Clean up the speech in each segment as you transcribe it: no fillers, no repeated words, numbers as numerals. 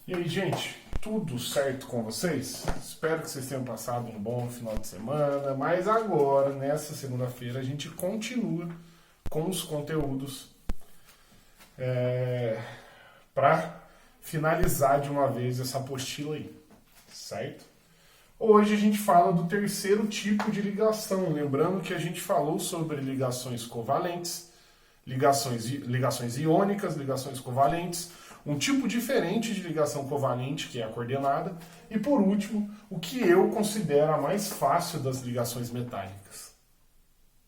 E aí, gente, tudo certo com vocês? Espero que vocês tenham passado um bom final de semana, mas agora, nessa segunda-feira, a gente continua com os conteúdos para finalizar de uma vez essa apostila aí, certo? Hoje a gente fala do terceiro tipo de ligação, lembrando que a gente falou sobre ligações covalentes, ligações iônicas, ligações covalentes, um tipo diferente de ligação covalente, que é a coordenada, e por último, o que eu considero a mais fácil das ligações metálicas.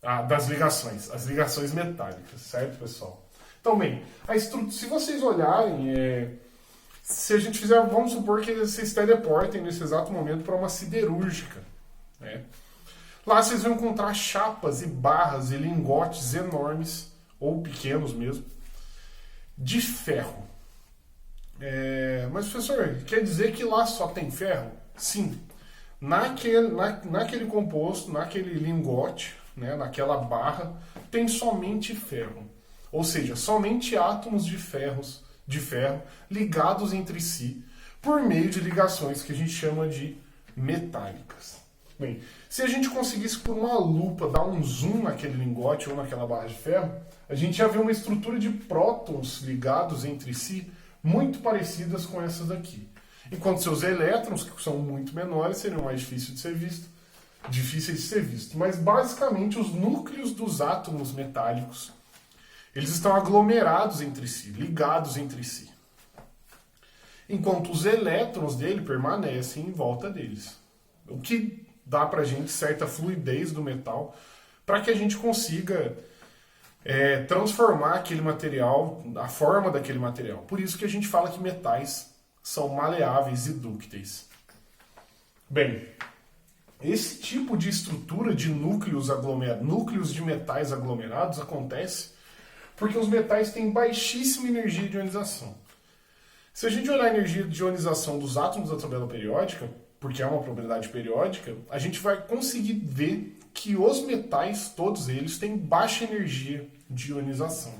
As ligações metálicas, certo, pessoal? Então, bem, se vocês olharem, se a gente fizer, vamos supor que vocês teleportem nesse exato momento para uma siderúrgica, né? Lá vocês vão encontrar chapas e barras e lingotes enormes, ou pequenos mesmo, de ferro. Mas, professor, quer dizer que lá só tem ferro? Sim. Naquele composto, naquele lingote, né, naquela barra, tem somente ferro. Ou seja, somente átomos de ferro ligados entre si por meio de ligações que a gente chama de metálicas. Bem, se a gente conseguisse por uma lupa dar um zoom naquele lingote ou naquela barra de ferro, a gente já vê uma estrutura de prótons ligados entre si muito parecidas com essas daqui. Enquanto seus elétrons, que são muito menores, seriam mais difíceis de ser visto. Mas basicamente os núcleos dos átomos metálicos, eles estão aglomerados entre si, ligados entre si. Enquanto os elétrons dele permanecem em volta deles. O que dá pra gente certa fluidez do metal para que a gente consiga transformar aquele material, a forma daquele material. Por isso que a gente fala que metais são maleáveis e dúcteis. Bem, esse tipo de estrutura de núcleos de metais aglomerados acontece porque os metais têm baixíssima energia de ionização. Se a gente olhar a energia de ionização dos átomos da tabela periódica, porque é uma propriedade periódica, a gente vai conseguir ver que os metais, todos eles, têm baixa energia de ionização.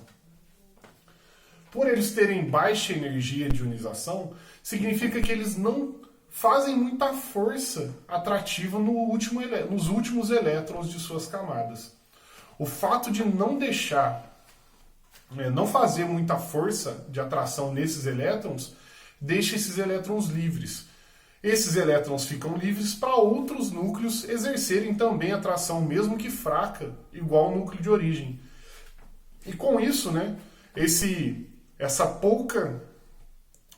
Por eles terem baixa energia de ionização, significa que eles não fazem muita força atrativa nos últimos elétrons de suas camadas. O fato de não fazer muita força de atração nesses elétrons, deixa esses elétrons livres. Esses elétrons ficam livres para outros núcleos exercerem também atração, mesmo que fraca, igual ao núcleo de origem. E com isso, né, essa pouca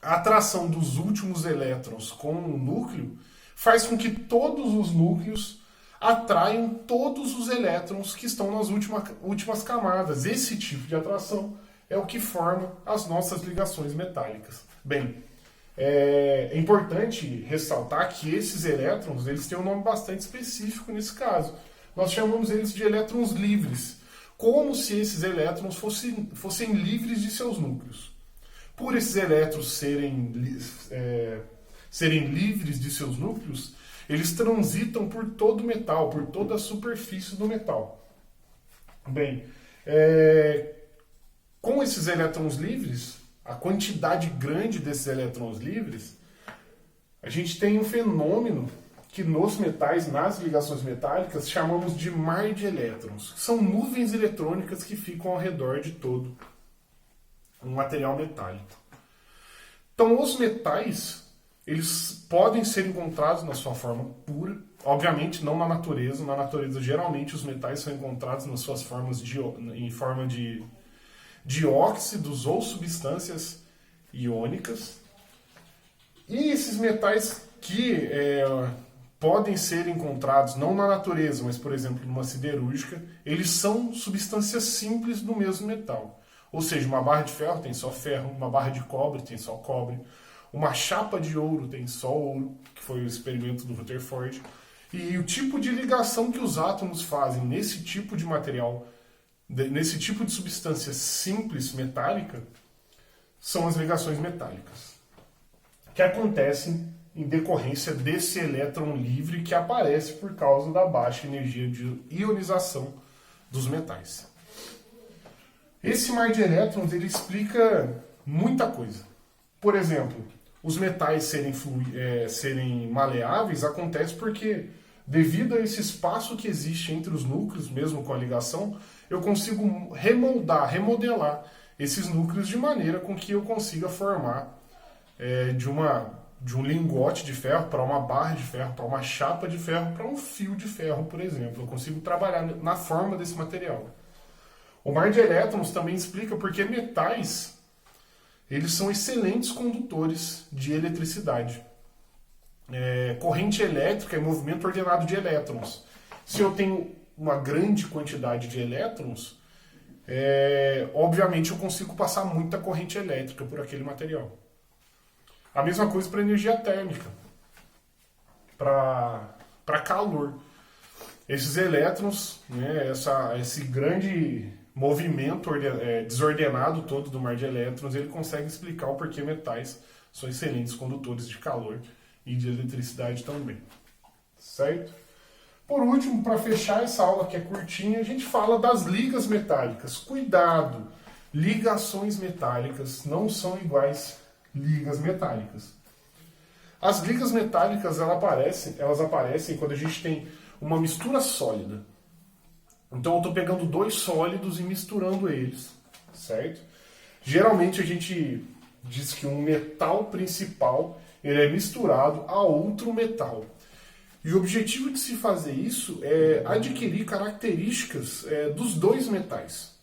atração dos últimos elétrons com o núcleo faz com que todos os núcleos atraiam todos os elétrons que estão nas últimas camadas. Esse tipo de atração é o que forma as nossas ligações metálicas. Bem, é importante ressaltar que esses elétrons eles têm um nome bastante específico nesse caso. Nós chamamos eles de elétrons livres, como se esses elétrons fossem livres de seus núcleos. Por esses elétrons serem livres de seus núcleos, eles transitam por todo o metal, por toda a superfície do metal. Bem, com esses elétrons livres, a quantidade grande desses elétrons livres, a gente tem um fenômeno que nos metais, nas ligações metálicas, chamamos de mar de elétrons. São nuvens eletrônicas que ficam ao redor de todo um material metálico. Então, os metais, eles podem ser encontrados na sua forma pura, obviamente não na natureza. Na natureza, geralmente, os metais são encontrados nas suas formas em forma de dióxidos ou substâncias iônicas. E esses metais que podem ser encontrados não na natureza, mas, por exemplo, numa siderúrgica, eles são substâncias simples do mesmo metal. Ou seja, uma barra de ferro tem só ferro, uma barra de cobre tem só cobre, uma chapa de ouro tem só ouro, que foi o experimento do Rutherford. E o tipo de ligação que os átomos fazem nesse tipo de material, nesse tipo de substância simples metálica, são as ligações metálicas, que acontecem em decorrência desse elétron livre que aparece por causa da baixa energia de ionização dos metais. Esse mar de elétrons ele explica muita coisa. Por exemplo, os metais serem maleáveis acontece porque, devido a esse espaço que existe entre os núcleos, mesmo com a ligação, eu consigo remodelar esses núcleos de maneira com que eu consiga formar de um lingote de ferro para uma barra de ferro, para uma chapa de ferro, para um fio de ferro, por exemplo. Eu consigo trabalhar na forma desse material. O mar de elétrons também explica porque metais eles são excelentes condutores de eletricidade. Corrente elétrica é movimento ordenado de elétrons. Se eu tenho uma grande quantidade de elétrons, obviamente eu consigo passar muita corrente elétrica por aquele material. A mesma coisa para energia térmica, para calor. Esses elétrons, né, esse grande movimento desordenado todo do mar de elétrons, ele consegue explicar o porquê metais são excelentes condutores de calor e de eletricidade também. Certo? Por último, para fechar essa aula que é curtinha, a gente fala das ligas metálicas. Cuidado! Ligações metálicas não são iguais ligas metálicas. As ligas metálicas elas aparecem quando a gente tem uma mistura sólida. Então eu estou pegando dois sólidos e misturando eles, certo? Geralmente a gente diz que um metal principal ele é misturado a outro metal. E o objetivo de se fazer isso é adquirir características dos dois metais.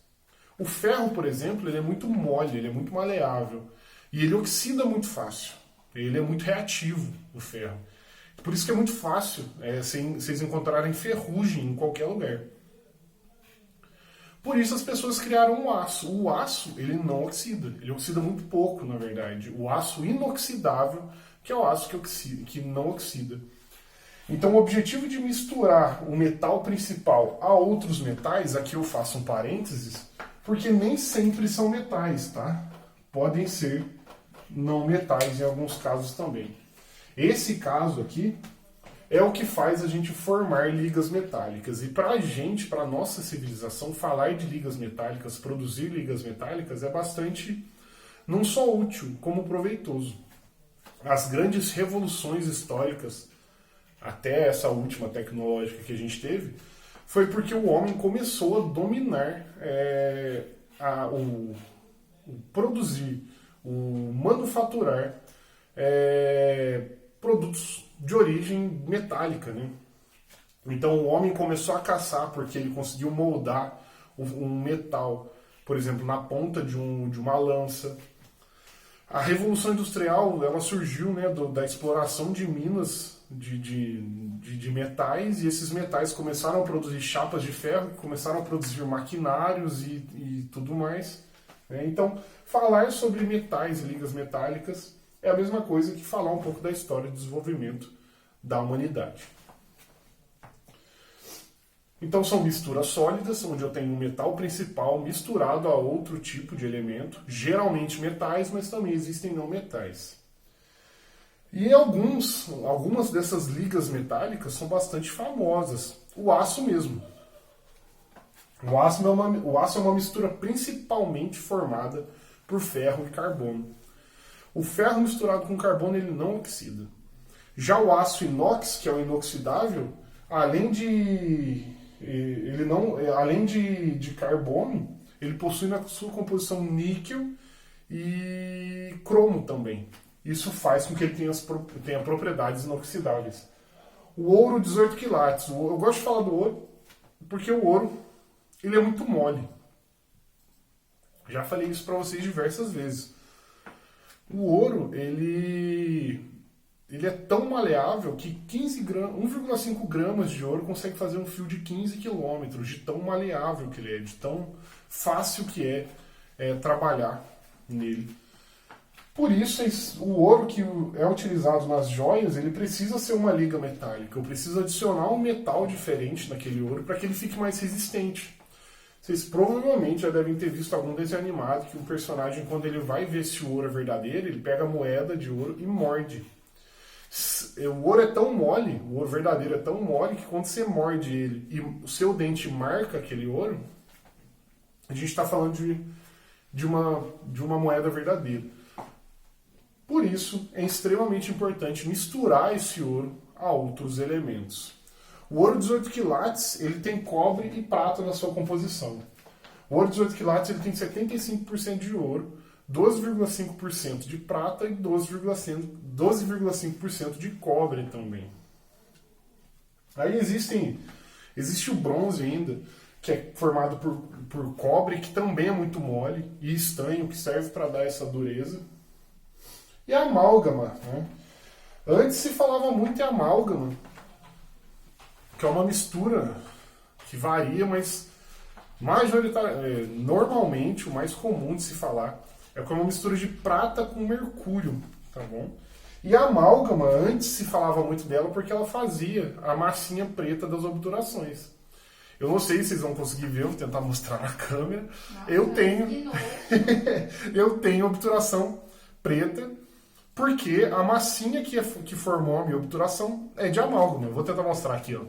O ferro, por exemplo, ele é muito mole, ele é muito maleável. E ele oxida muito fácil. Ele é muito reativo, o ferro. Por isso que é muito fácil vocês encontrarem ferrugem em qualquer lugar. Por isso as pessoas criaram o aço. O aço, ele não oxida. Ele oxida muito pouco, na verdade. O aço inoxidável, que é o aço que não oxida. Então o objetivo de misturar o metal principal a outros metais, aqui eu faço um parênteses, porque nem sempre são metais, tá? Podem ser não metais em alguns casos também. Esse caso aqui é o que faz a gente formar ligas metálicas. E para a gente, para a nossa civilização, falar de ligas metálicas, produzir ligas metálicas é bastante não só útil, como proveitoso. As grandes revoluções históricas, até essa última tecnológica que a gente teve, foi porque o homem começou a dominar o produzir, o manufaturar produtos de origem metálica, né? Então o homem começou a caçar porque ele conseguiu moldar um metal, por exemplo, na ponta de uma lança. A Revolução Industrial ela surgiu, né, da exploração de minas de metais, e esses metais começaram a produzir chapas de ferro, começaram a produzir maquinários e tudo mais. Né? Então, falar sobre metais e ligas metálicas é a mesma coisa que falar um pouco da história do desenvolvimento da humanidade. Então são misturas sólidas, onde eu tenho um metal principal misturado a outro tipo de elemento, geralmente metais, mas também existem não metais. E algumas dessas ligas metálicas são bastante famosas. O aço mesmo. O aço é uma mistura principalmente formada por ferro e carbono. O ferro misturado com carbono ele não oxida. Já o aço inox, que é o inoxidável, além de carbono, ele possui na sua composição níquel e cromo também. Isso faz com que ele tenha propriedades inoxidáveis. O ouro, 18 quilates. Eu gosto de falar do ouro porque o ouro ele é muito mole. Já falei isso para vocês diversas vezes. O ouro ele é tão maleável que 1,5 gramas de ouro consegue fazer um fio de 15 quilômetros, de tão maleável que ele é, de tão fácil que é trabalhar nele. Por isso, o ouro que é utilizado nas joias, ele precisa ser uma liga metálica. Eu preciso adicionar um metal diferente naquele ouro para que ele fique mais resistente. Vocês provavelmente já devem ter visto algum desenho animado que o personagem, quando ele vai ver se o ouro é verdadeiro, ele pega a moeda de ouro e morde. O ouro é tão mole, o ouro verdadeiro é tão mole que quando você morde ele e o seu dente marca aquele ouro, a gente está falando de uma moeda verdadeira. Por isso, é extremamente importante misturar esse ouro a outros elementos. O ouro 18 quilates, ele tem cobre e prata na sua composição. O ouro 18 quilates ele tem 75% de ouro, 12,5% de prata e 12,5% de cobre também. Aí existe o bronze ainda, que é formado por cobre, que também é muito mole, e estanho, que serve para dar essa dureza. E a amálgama, né? Antes se falava muito em amálgama, que é uma mistura que varia, mas normalmente o mais comum de se falar é uma mistura de prata com mercúrio, tá bom? E a amálgama, antes se falava muito dela porque ela fazia a massinha preta das obturações. Eu não sei se vocês vão conseguir ver, vou tentar mostrar na câmera. Nossa, eu tenho obturação preta, porque a massinha que formou a minha obturação é de amálgama. Eu vou tentar mostrar aqui, ó.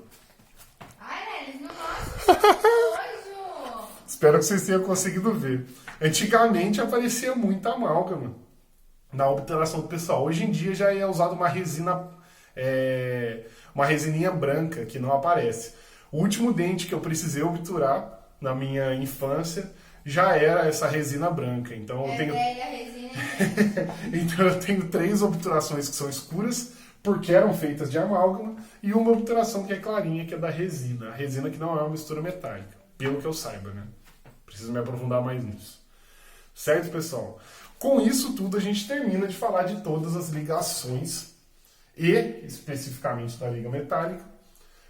Ai, eles não gostam de nojo. Espero que vocês tenham conseguido ver. Antigamente aparecia muita amálgama na obturação do pessoal. Hoje em dia já é usado uma resininha branca que não aparece. O último dente que eu precisei obturar na minha infância já era essa resina branca. Então eu tenho velha resina. então eu tenho 3 obturações que são escuras porque eram feitas de amálgama e uma obturação que é clarinha, que é da resina. A resina que não é uma mistura metálica, pelo que eu saiba, né? Preciso me aprofundar mais nisso. Certo, pessoal? Com isso tudo a gente termina de falar de todas as ligações e especificamente da liga metálica.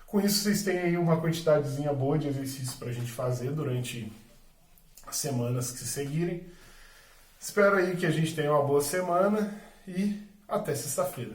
Com isso vocês têm aí uma quantidadezinha boa de exercícios para a gente fazer durante as semanas que se seguirem. Espero aí que a gente tenha uma boa semana e até sexta-feira.